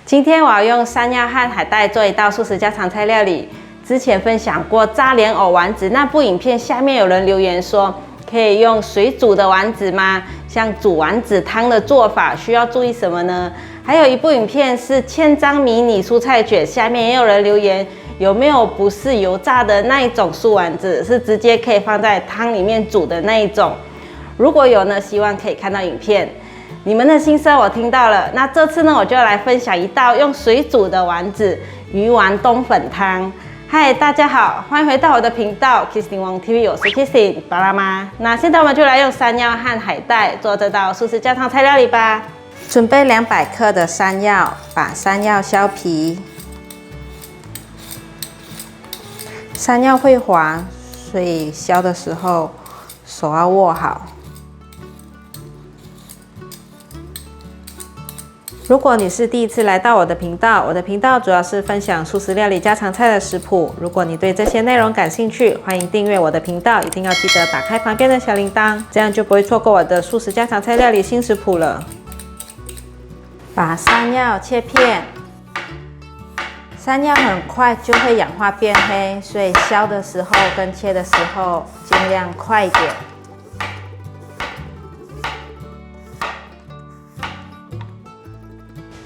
今天我要用山药和海带做一道素食家常菜料理。之前分享过炸莲藕丸子那部影片，下面有人留言说，可以用水煮的丸子吗？像煮丸子汤的做法，需要注意什么呢？还有一部影片是千张迷你蔬菜卷，下面也有人留言，有没有不是油炸的那一种素丸子，是直接可以放在汤里面煮的那一种？如果有呢，希望可以看到影片。你们的心声我听到了，那这次呢，我就来分享一道用水煮的丸子鱼丸冬粉汤。嗨，大家好，欢迎回到我的频道 Kissing 王 TV， 我是 Kissing 巴拉妈。那现在我们就来用山药和海带做这道素食家常菜料理吧。准备200克的山药，把山药削皮。山药会滑，所以削的时候手要握好。如果你是第一次来到我的频道，我的频道主要是分享素食料理家常菜的食谱。如果你对这些内容感兴趣，欢迎订阅我的频道，一定要记得打开旁边的小铃铛，这样就不会错过我的素食家常菜料理新食谱了。把山药切片，山药很快就会氧化变黑，所以削的时候跟切的时候尽量快一点。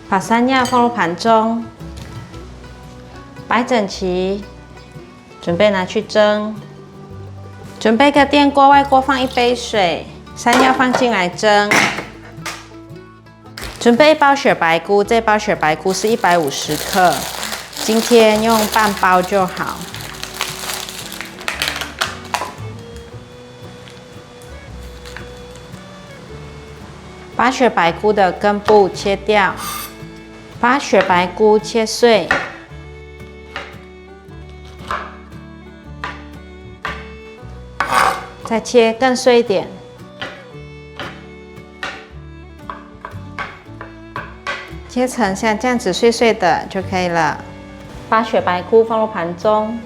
把山药放入盘中，摆整齐，准备拿去蒸。准备个电锅，外锅放1杯水，山药放进来蒸。准备1包雪白菇，这包雪白菇是150克，今天用半包就好。把雪白菇的根部切掉。把雪白菇切碎，再切更碎一点，切成像这样子碎碎的就可以了。把雪白菇放入盘中，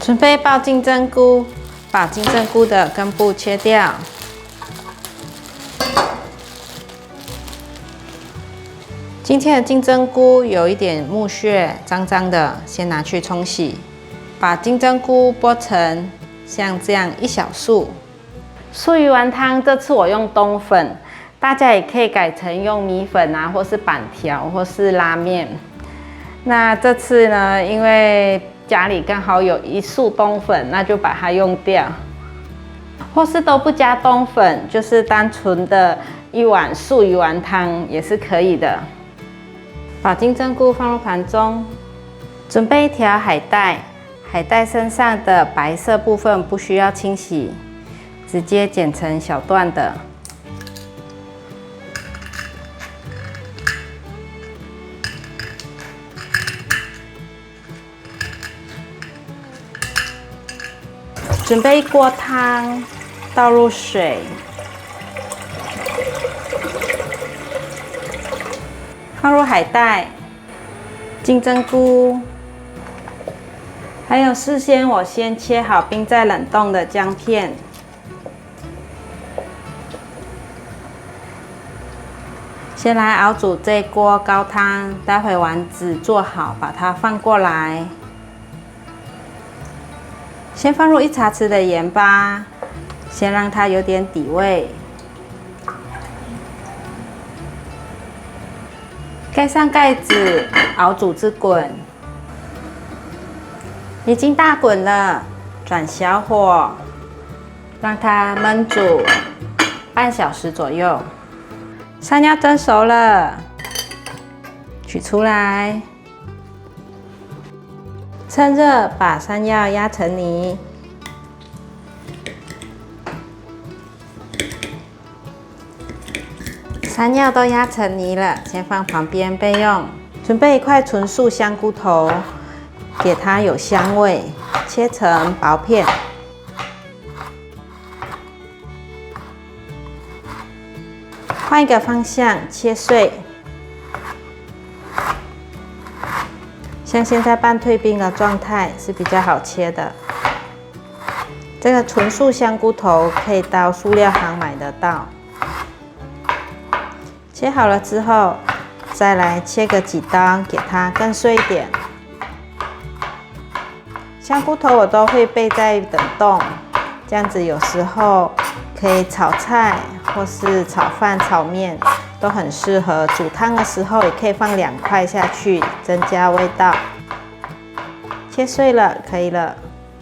准备爆金针菇，把金针菇的根部切掉。今天的金针菇有一点木屑，脏脏的，先拿去冲洗。把金针菇剥成像这样一小束。素鱼丸汤这次我用冬粉，大家也可以改成用米粉啊，或是板条，或是拉面。那这次呢，因为家里刚好有1束冬粉，那就把它用掉。或是都不加冬粉，就是单纯的1碗素鱼丸汤也是可以的。把金针菇放入盘中，准备1条海带，海带身上的白色部分不需要清洗，直接剪成小段的。准备1锅汤，倒入水。放入海带、金针菇，还有事先我先切好冰在冷冻的姜片。先来熬煮这锅高汤，待会丸子做好，把它放过来。先放入1茶匙的盐巴，先让它有点底味。盖上盖子，熬煮至滚。已经大滚了，转小火，让它焖煮半小时左右。山药蒸熟了，取出来。趁热把山药压成泥。山药都压成泥了，先放旁边备用。准备1块纯素香菇头，给它有香味，切成薄片。换一个方向切碎，像现在半退冰的状态是比较好切的。这个纯素香菇头可以到塑料行买得到。切好了之后，再来切个几刀，给它更碎一点。香菇头我都会备在冷冻，这样子有时候可以炒菜或是炒饭、炒面都很适合。煮汤的时候也可以放2块下去，增加味道。切碎了，可以了。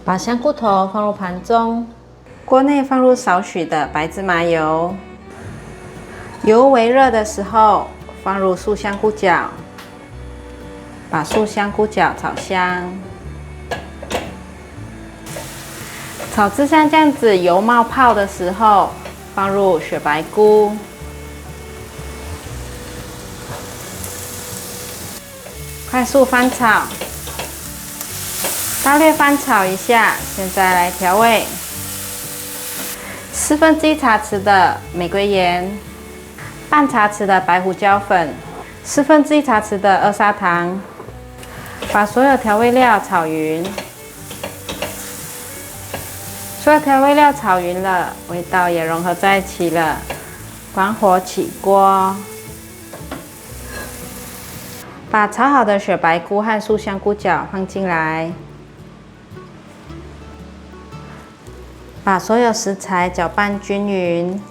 把香菇头放入盘中，锅内放入少许的白芝麻油，油微热的时候，放入素香菇角，把素香菇角炒香。炒至像这样子油冒泡的时候，放入雪白菇，快速翻炒，大略翻炒一下。现在来调味，1/4茶匙的玫瑰盐，半茶匙的白胡椒粉，1/4茶匙的2砂糖，把所有调味料炒匀。所有调味料炒匀了，味道也融合在一起了。关火起锅，把炒好的雪白菇和素香菇角放进来，把所有食材搅拌均匀，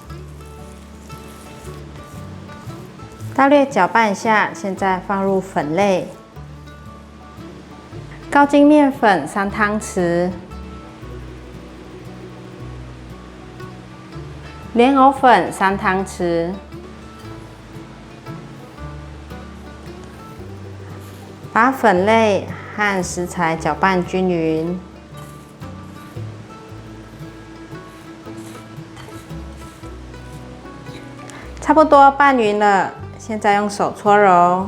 大略搅拌一下。现在放入粉类，高筋面粉3汤匙。莲藕粉3汤匙，把粉类和食材搅拌均匀，差不多拌匀了。现在用手搓揉，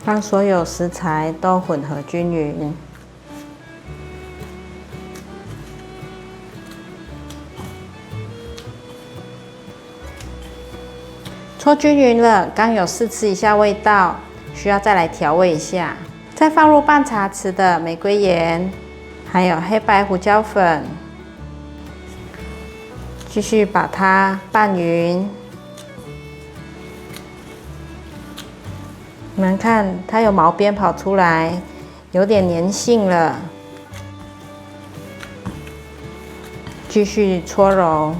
让所有食材都混合均匀。搓均匀了，刚有试吃一下味道，需要再来调味一下。再放入半茶匙的玫瑰盐，还有黑白胡椒粉，继续把它拌匀。你们看，它有毛边跑出来，有点粘性了。继续搓揉。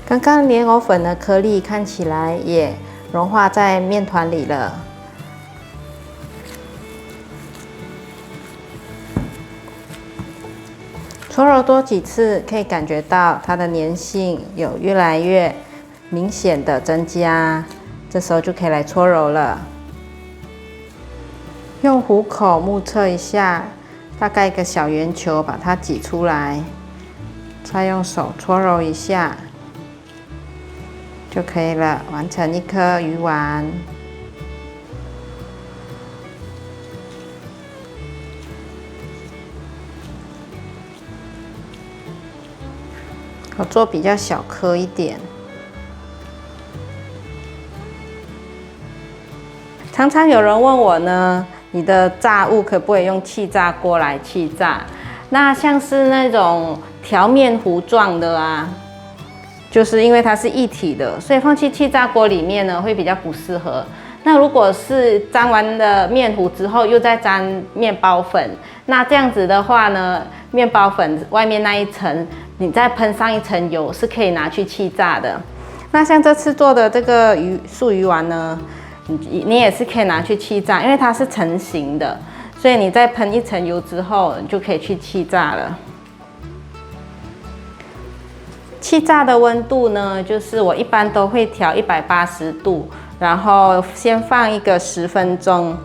刚刚莲藕粉的颗粒看起来也融化在面团里了。搓揉多几次，可以感觉到它的粘性有越来越明显的增加，这时候就可以来搓揉了。用虎口目测一下，大概一个小圆球，把它挤出来，再用手搓揉一下就可以了，完成一颗鱼丸。我做比较小颗一点。常常有人问我呢，你的炸物可不可以用气炸锅来气炸？那像是那种条面糊状的啊，就是因为它是一体的，所以放进气炸锅里面呢会比较不适合。那如果是沾完了面糊之后，又再沾面包粉，那这样子的话呢，面包粉外面那一层，你再喷上一层油，是可以拿去气炸的。那像这次做的这个素鱼丸呢，你也是可以拿去气炸，因为它是成型的，所以你再喷一层油之后，你就可以去气炸了。气炸的温度呢，就是我一般都会调180度，然后先放一个10分钟，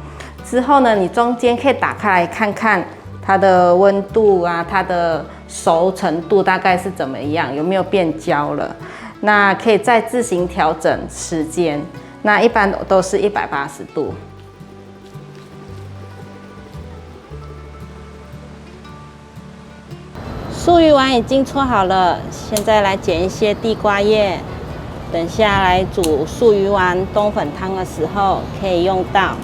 之后呢，你中间可以打开来看看它的温度啊，它的熟程度大概是怎么样，有没有变焦了。那可以再自行调整时间，那一般都是180度。素鱼丸已经搓好了，现在来剪一些地瓜叶，等下来煮素鱼丸冬粉汤的时候可以用到。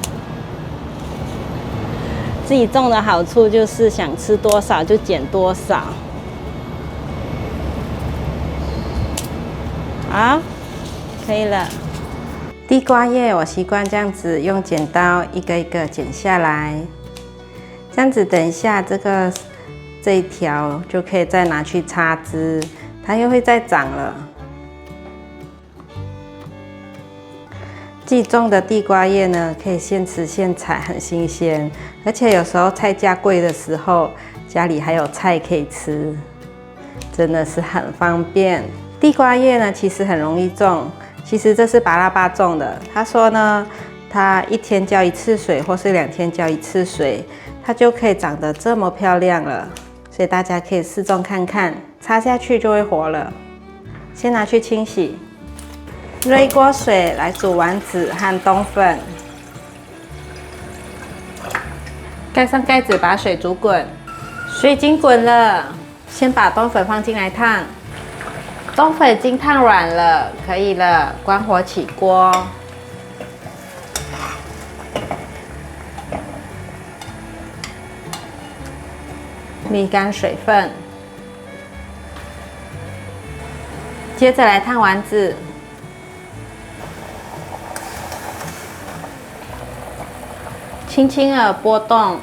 自己种的好处就是想吃多少就捡多少。好，可以了。地瓜叶我习惯这样子用剪刀一个一个剪下来，这样子等一下这一条就可以再拿去插枝，它又会再长了。自己种的地瓜叶呢，可以现吃现采，很新鲜，而且有时候菜价贵的时候，家里还有菜可以吃，真的是很方便。地瓜叶呢，其实很容易种。其实这是巴拉巴种的，他说呢，他1天浇1次水，或是2天浇1次水，它就可以长得这么漂亮了。所以大家可以试种看看，插下去就会活了。先拿去清洗，热一锅水来煮丸子和冬粉，盖上盖子把水煮滚。水已经滚了，先把冬粉放进来烫。冬粉已经烫软了，可以了，关火起锅。沥干水分，接着来烫丸子。轻轻地拨动，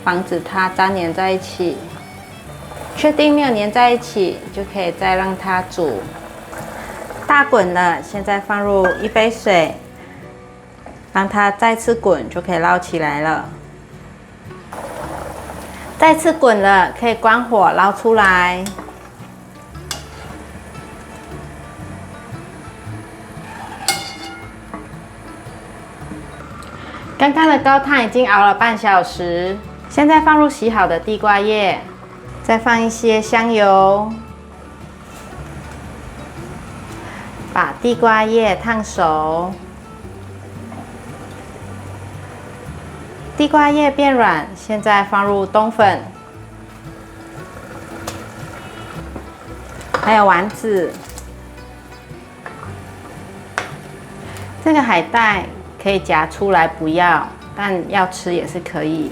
防止它粘连在一起。确定没有粘在一起，就可以再让它煮。大滚了，现在放入1杯水，让它再次滚，就可以捞起来了。再次滚了，可以关火捞出来。刚刚的高汤已经熬了半小时，现在放入洗好的地瓜叶。再放一些香油，把地瓜叶烫熟。地瓜叶变软，现在放入冬粉，还有丸子。这个海带可以夹出来不要，但要吃也是可以。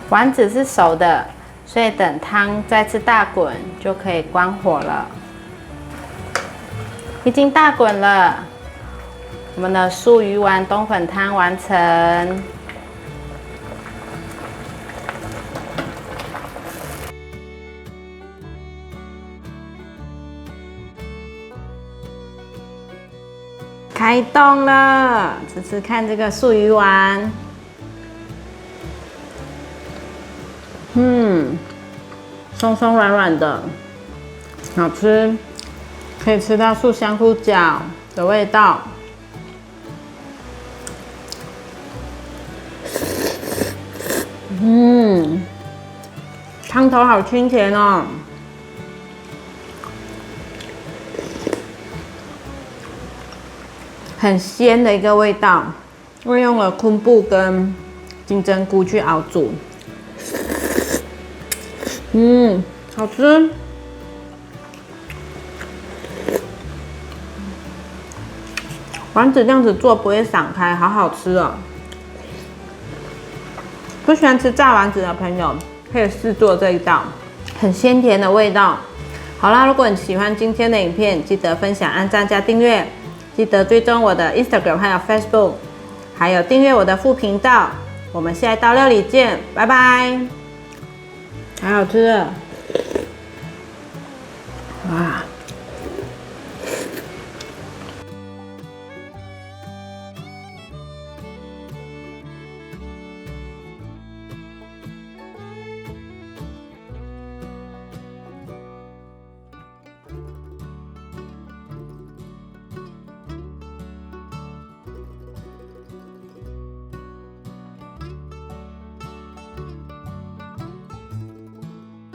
丸子是熟的，所以等汤再次大滚就可以关火了。已经大滚了，我们的素鱼丸冬粉汤完成。开动了，吃吃看这个素鱼丸。松松软软的，好吃，可以吃到素香菇饺的味道。汤头好清甜哦，很鲜的一个味道，因为用了昆布跟金针菇去熬煮。好吃。丸子这样子做不会散开，好好吃哦。不喜欢吃炸丸子的朋友，可以试做这一道，很鲜甜的味道。好啦，如果你喜欢今天的影片，记得分享、按赞加订阅，记得追踪我的 Instagram 还有 Facebook， 还有订阅我的副频道。我们下一道料理见，拜拜。好好吃的，哇！